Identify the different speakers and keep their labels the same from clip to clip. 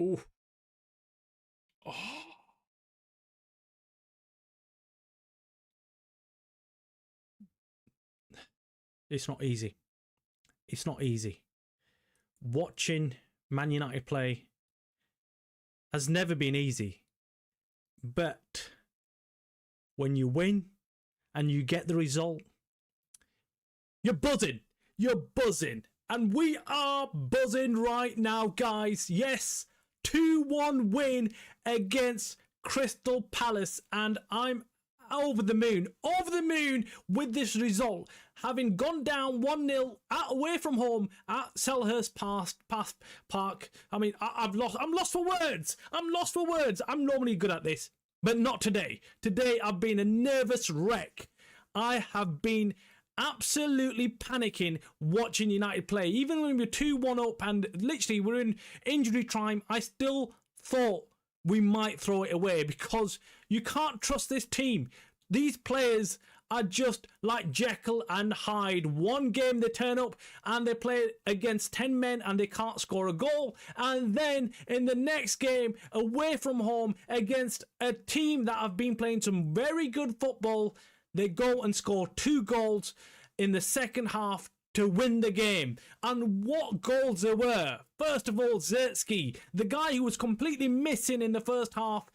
Speaker 1: Ooh. Oh. It's not easy. It's not easy. Watching Man United play has never been easy. But when you win and you get the result, you're buzzing. You're buzzing. And we are buzzing right now, guys. Yes, 2-1 win against Crystal Palace. And I'm over the moon with this result. Having gone down 1-0 away from home at Selhurst Park. I mean, I'm lost for words. I'm normally good at this, but not today. Today, I've been a nervous wreck. I have been absolutely panicking watching United play. Even when we were 2-1 up and literally we're in injury time, I still thought we might throw it away because you can't trust this team. These players are just like Jekyll and Hyde. One game they turn up and they play against 10 men and they can't score a goal. And then in the next game, away from home against a team that have been playing some very good football, they go and score 2 goals in the second half to win the game. And what goals there were. First of all, Zertsky, the guy who was completely missing in the first half,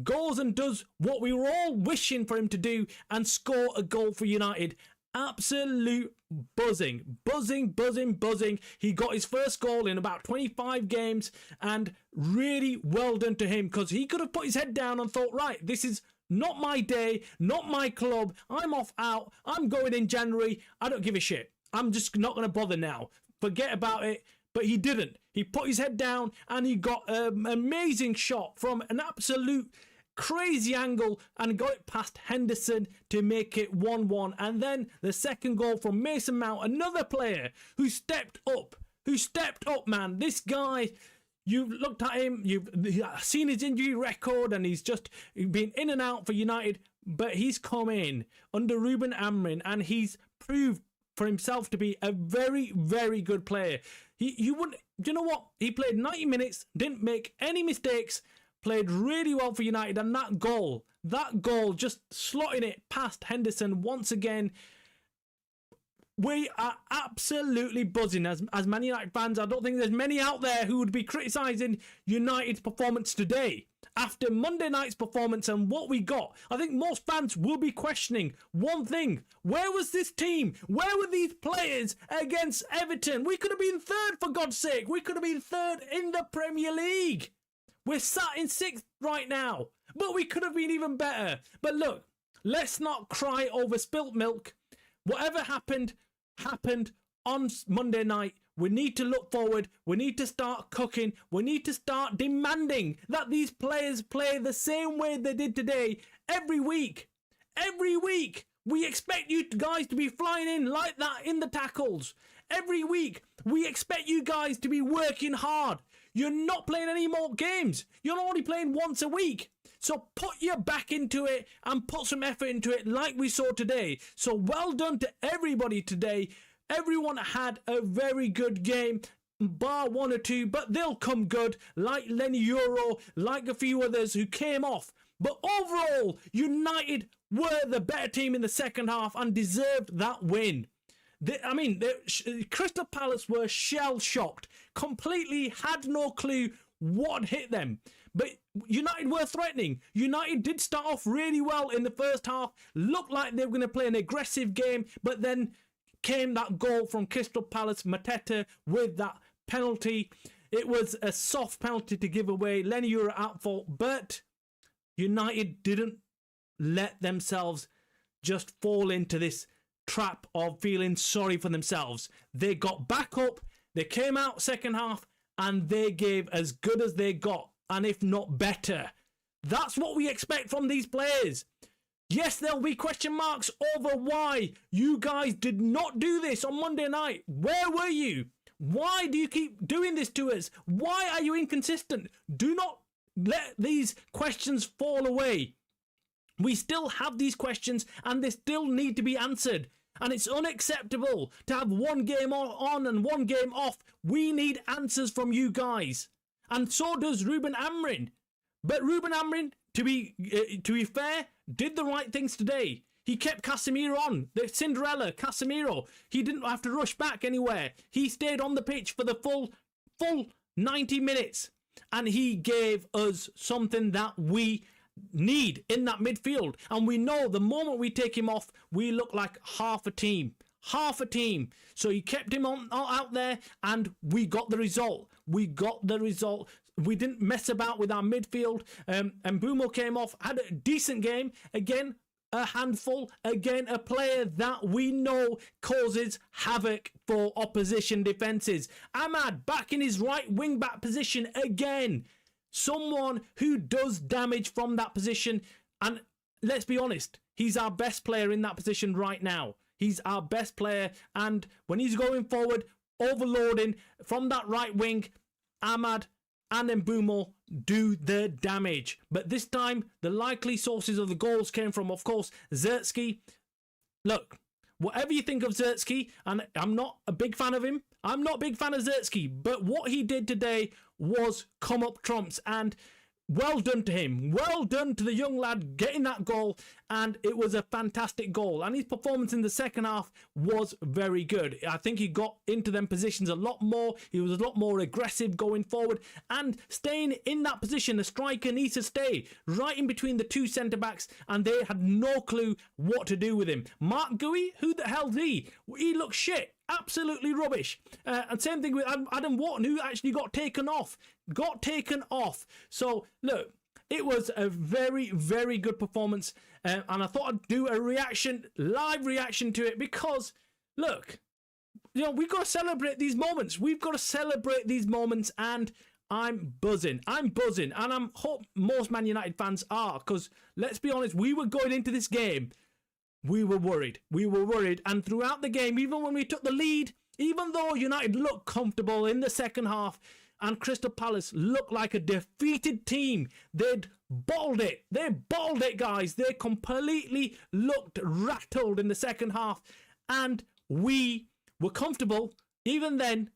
Speaker 1: goes and does what we were all wishing for him to do and score a goal for United. Absolute buzzing. He got his first goal in about 25 games and really well done to him because he could have put his head down and thought, right, this is not my day, not my club. I'm off out. I'm going in January. I don't give a shit. I'm just not going to bother now. Forget about it. But he didn't. He put his head down and he got an amazing shot from an absolute crazy angle and got it past Henderson to make it 1-1. And then the second goal from Mason Mount, another player who stepped up. Man. This guy, you've looked at him, you've seen his injury record and he's just been in and out for United, but he's come in under Ruben Amorim and he's proved for himself to be a very, very good player. You know what? He played 90 minutes, didn't make any mistakes, played really well for United, and that goal, just slotting it past Henderson once again. We are absolutely buzzing as Man United fans. I don't think there's many out there who would be criticising United's performance today. After Monday night's performance and what we got, I think most fans will be questioning one thing. Where was this team? Where were these players against Everton? We could have been third, for God's sake. We could have been third in the Premier League. We're sat in 6th right now, but we could have been even better. But look, let's not cry over spilt milk. Whatever happened on Monday night. We need to look forward. We need to start cooking. We need to start demanding that these players play the same way they did today every week. Every week. We expect you guys to be flying in like that in the tackles. Every week. We expect you guys to be working hard. You're not playing any more games. You're only playing once a week. So put your back into it and put some effort into it like we saw today. So well done to everybody today. Everyone had a very good game, bar 1 or 2, but they'll come good, like Lenny Euro, like a few others who came off. But overall, United were the better team in the second half and deserved that win. Crystal Palace were shell-shocked, completely had no clue what hit them. But United were threatening. United did start off really well in the first half, looked like they were going to play an aggressive game, but then came that goal from Crystal Palace, Mateta, with that penalty. It was a soft penalty to give away. Lenny Euro at fault, but United didn't let themselves just fall into this trap of feeling sorry for themselves. They got back up, they came out second half, and they gave as good as they got, and if not better. That's what we expect from these players. Yes, there'll be question marks over why you guys did not do this on Monday night. Where were you? Why do you keep doing this to us? Why are you inconsistent? Do not let these questions fall away. We still have these questions and they still need to be answered. And it's unacceptable to have one game on and one game off. We need answers from you guys. and so does Ruben Amrin. But Ruben Amrin, to be fair, did the right things today. He kept Casemiro on, the Cinderella Casemiro. He didn't have to rush back anywhere. He stayed on the pitch for the full 90 minutes. And he gave us something that we need in that midfield. And we know the moment we take him off, we look like half a team. Half a team. So he kept him on out there, and we got the result. We got the result. We didn't mess about with our midfield. And Mbeumo came off, had a decent game. Again, a handful. Again, a player that we know causes havoc for opposition defences. Ahmad back in his right wing back position again. Someone who does damage from that position. And let's be honest, he's our best player in that position right now. He's our best player. And when he's going forward, overloading from that right wing, Ahmad and Mbeumo do the damage. But this time, the likely sources of the goals came from, of course, Zertsky. Look, whatever you think of Zertsky, and I'm not a big fan of him. I'm not a big fan of Zertsky. But what he did today was come up trumps. And well done to him. Well done to the young lad getting that goal. And it was a fantastic goal. And his performance in the second half was very good. I think he got into them positions a lot more. He was a lot more aggressive going forward. And staying in that position, the striker needs to stay right in between the two centre-backs. And they had no clue what to do with him. Mark Gui, who the hell is he? He looked shit. Absolutely rubbish. And same thing with Adam Wharton, who actually got taken off. So, look, it was a very, very good performance. And I thought I'd do a live reaction to it because, look, you know, we've got to celebrate these moments. And I'm buzzing. And I hope most Man United fans are, because let's be honest, we were going into this game. We were worried. And throughout the game, even when we took the lead, even though United looked comfortable in the second half and Crystal Palace looked like a defeated team, they'd bottled it. They bottled it, guys. They completely looked rattled in the second half. And we were comfortable. Even then,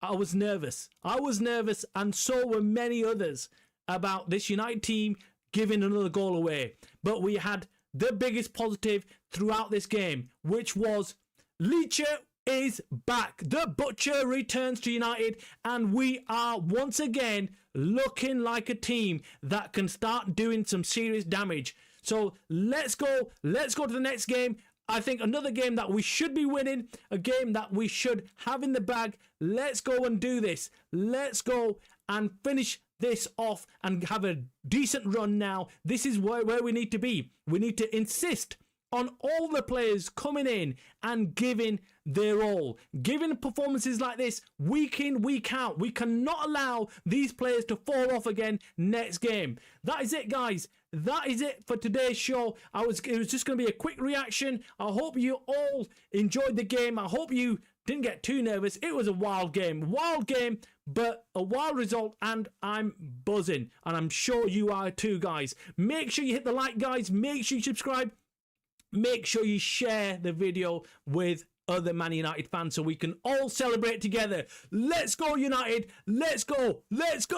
Speaker 1: I was nervous. And so were many others about this United team giving another goal away. But we had the biggest positive throughout this game, which was Leacher is back. The Butcher returns to United, and we are once again looking like a team that can start doing some serious damage. So let's go to the next game. I think another game that we should be winning, a game that we should have in the bag. Let's go and do this. Let's go and finish this off and have a decent run now. This is where we need to be. We need to insist on all the players coming in and giving their all. Giving performances like this week in, week out. We cannot allow these players to fall off again next game. That is it, guys. That is it for today's show. It was just going to be a quick reaction. I hope you all enjoyed the game. I hope you didn't get too nervous. It was a wild game, but a wild result, and I'm buzzing, and I'm sure you are too, guys. Make sure you hit the like, guys. Make sure you subscribe. Make sure you share the video with other Man United fans so we can all celebrate together. Let's go, United. Let's go.